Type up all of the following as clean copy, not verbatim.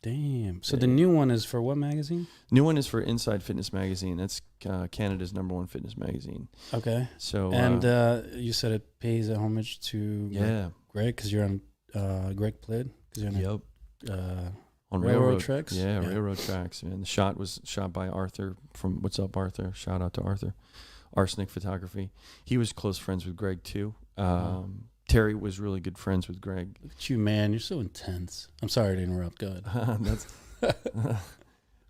Damn. So the new one is for what magazine? New one is for Inside Fitness Magazine. That's Canada's #1 fitness magazine. Okay. So and you said it pays homage to Greg because you're on Greg Plitt because you're on railroad tracks. Yeah, railroad tracks. And the shot was shot by Arthur from What's Up Arthur. Shout out to Arthur. Arsenic Photography. He was close friends with Greg too. Terry was really good friends with Greg. Look at you, man. You're so intense. I'm sorry to interrupt. Go ahead.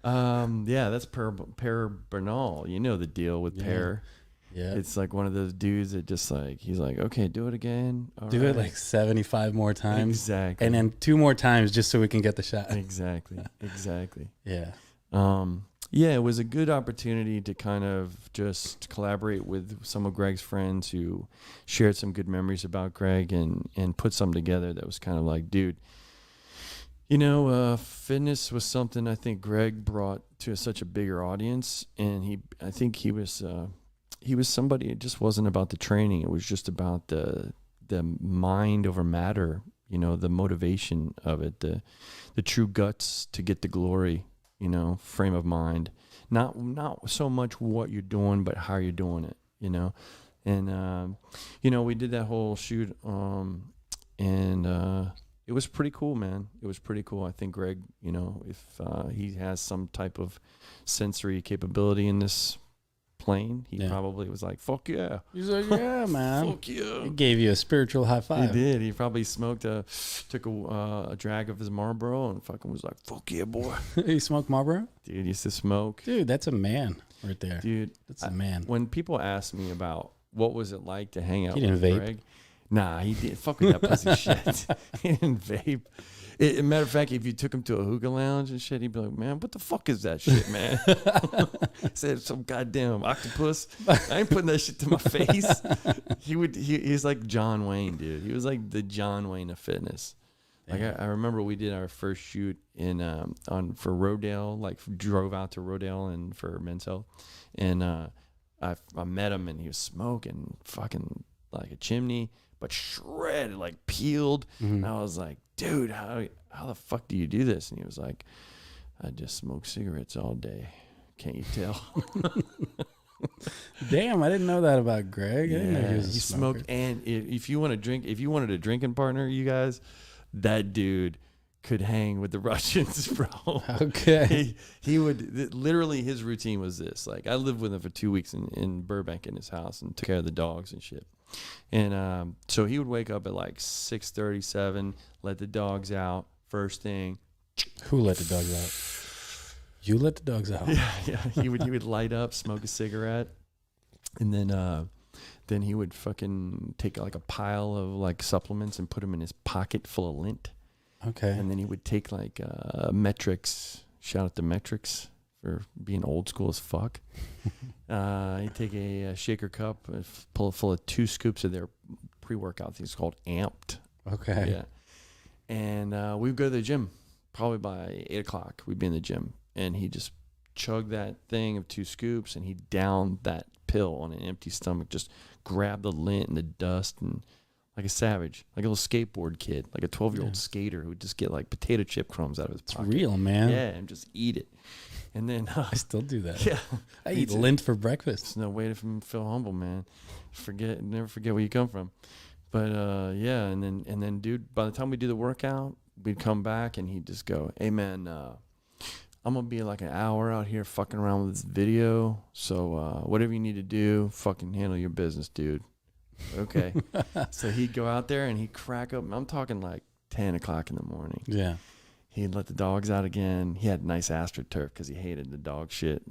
That's Per Bernal. You know the deal with Per. Yeah. It's like one of those dudes that just like, he's like, okay, do it again. Do it like 75 more times. Exactly. And then 2 more times just so we can get the shot. Exactly. Yeah. Yeah, it was a good opportunity to kind of just collaborate with some of Greg's friends who shared some good memories about Greg and put something together that was kind of like, dude, fitness was something I think Greg brought to such a bigger audience. And I think he was somebody, it just wasn't about the training. It was just about the mind over matter, the motivation of it, the true guts to get the glory. Frame of mind, not so much what you're doing, but how you're doing it, and, we did that whole shoot, and it was pretty cool, man. It was pretty cool. I think Greg, if he has some type of sensory capability in this plane, he probably was like, fuck yeah. He's like, yeah, man. Fuck yeah. He gave you a spiritual high five. He did. He probably took a drag of his Marlboro and fucking was like, fuck yeah, boy. He smoked Marlboro? Dude, he used to smoke. Dude, that's a man right there. Dude. That's a man. When people ask me about what was it like to hang out with vape? Greg, nah, he didn't. Fuck with that pussy shit. He didn't vape. Matter of fact, if you took him to a hookah lounge and shit, he'd be like, man, what the fuck is that shit, man? Said some goddamn octopus. I ain't putting that shit to my face. He's like John Wayne, dude. He was like the John Wayne of fitness. Like I remember we did our first shoot for Rodale, like drove out to Rodale and for Men's Health. And I met him and he was smoking fucking like a chimney, but shredded, like peeled. And I was like, dude, how the fuck do you do this? And he was like, I just smoke cigarettes all day. Can't you tell? Damn, I didn't know that about Greg. I didn't know he was a smoker. Smoked. And if you wanted a drinking partner, you guys, that dude could hang with the Russians, bro. Okay. He would literally, his routine was this. Like, I lived with him for 2 weeks in Burbank in his house and took care of the dogs and shit. And so he would wake up at like 6:37, let the dogs out first thing. Who let the dogs out? You let the dogs out. Yeah. He would light up, smoke a cigarette, and then he would fucking take like a pile of like supplements and put them in his pocket full of lint. Okay. And then he would take like Metrics. Shout out to Metrics for being old school as fuck. He'd take a shaker cup, pull it full of 2 scoops of their pre-workout things called Amped. Okay. Yeah. And we'd go to the gym probably by 8 o'clock. We'd be in the gym, and he'd just chug that thing of 2 scoops, and he'd down that pill on an empty stomach, just grab the lint and the dust, and like a savage, like a little skateboard kid, like a 12-year-old skater who would just get like potato chip crumbs out of his pocket. It's real, man. Yeah, and just eat it. And then I still do that. Yeah, I eat lint for breakfast. It's no way to feel humble, man. Never forget where you come from. But yeah, and then, dude, by the time we do the workout, we'd come back and he'd just go, "Hey, man, I'm gonna be like an hour out here fucking around with this video. So whatever you need to do, fucking handle your business, dude." Okay. So he'd go out there and he'd crack up. I'm talking like 10 o'clock in the morning. Yeah. He'd let the dogs out again. He had nice AstroTurf because he hated the dog shit,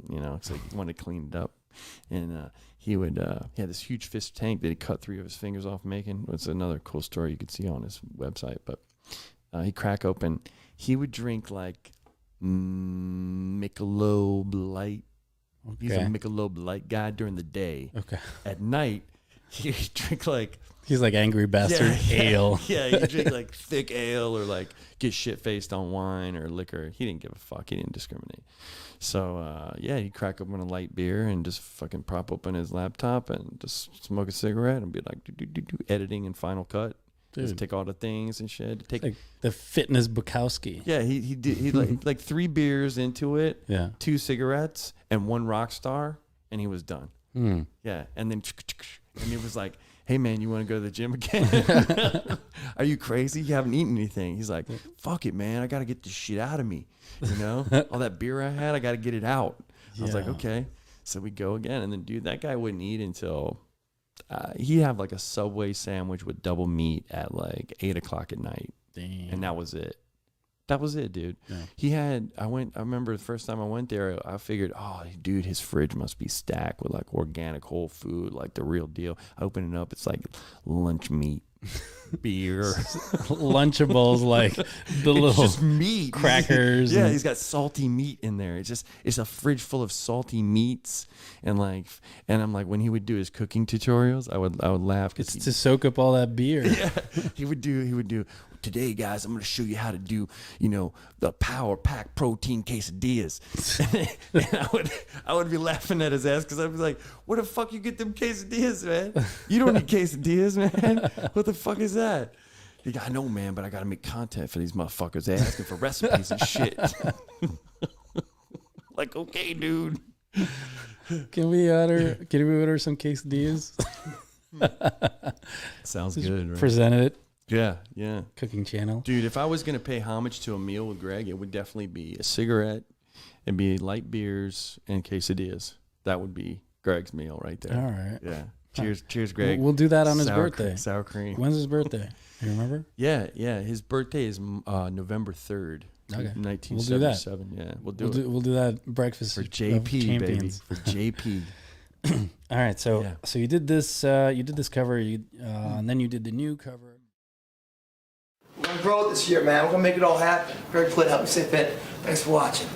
so he wanted to clean it up. And he had this huge fish tank that he cut 3 of his fingers off making. It's another cool story you could see on his website. But he'd crack open. He would drink like Michelob Light. Okay. He's a Michelob Light guy during the day. Okay. At night, he'd drink like... He's like Angry Bastard ale. Yeah, he'd drink like thick ale or like get shit-faced on wine or liquor. He didn't give a fuck. He didn't discriminate. So, he'd crack open a light beer and just fucking prop open his laptop and just smoke a cigarette and be like, editing and Final Cut. Just take all the things and shit. Take like the fitness Bukowski. Yeah, he did. He like 3 beers into it. Yeah. 2 cigarettes and 1 Rockstar, and he was done. Yeah, and then he was like, "Hey man, you want to go to the gym again? Are you crazy? You haven't eaten anything." He's like, "Fuck it, man. I got to get this shit out of me. You know, all that beer I had, I got to get it out." I was like, "Okay." So we go again, and then dude, that guy wouldn't eat until he'd have like a Subway sandwich with double meat at like 8 o'clock at night. Damn. And that was it. That was it, dude. Yeah. He had, I remember the first time I went there, I figured, oh, dude, his fridge must be stacked with like organic whole food, like the real deal. I open it up, it's like lunch meat, beer. Lunchables, like the little just meat. Crackers. He's got salty meat in there. It's a fridge full of salty meats. And I'm like, when he would do his cooking tutorials, I would laugh. It's to soak up all that beer. Yeah. He would do, today, guys, I'm going to show you how to do, the Power Pack protein quesadillas. And I would be laughing at his ass because I'd be like, where the fuck you get them quesadillas, man? You don't need quesadillas, man. What the fuck is that? He go, I know, man, but I got to make content for these motherfuckers. They're asking for recipes and shit. Like, okay, dude. Can we order some quesadillas? Sounds good, right? Presented it. Yeah. Cooking channel. Dude, if I was going to pay homage to a meal with Greg, it would definitely be a cigarette and be light beers and quesadillas. That would be Greg's meal right there. All right. Yeah. Cheers, Greg. We'll do that on his birthday. Sour cream. When's his birthday? You remember? Yeah. His birthday is November 3rd. Okay. 1977. We'll do that. We'll do it. We'll do that breakfast for JP, baby. For JP. All right. So you did this cover, and then you did the new cover. We're going to grow it this year, man. We're going to make it all happen. Greg Plitt, help me stay fit. Thanks for watching.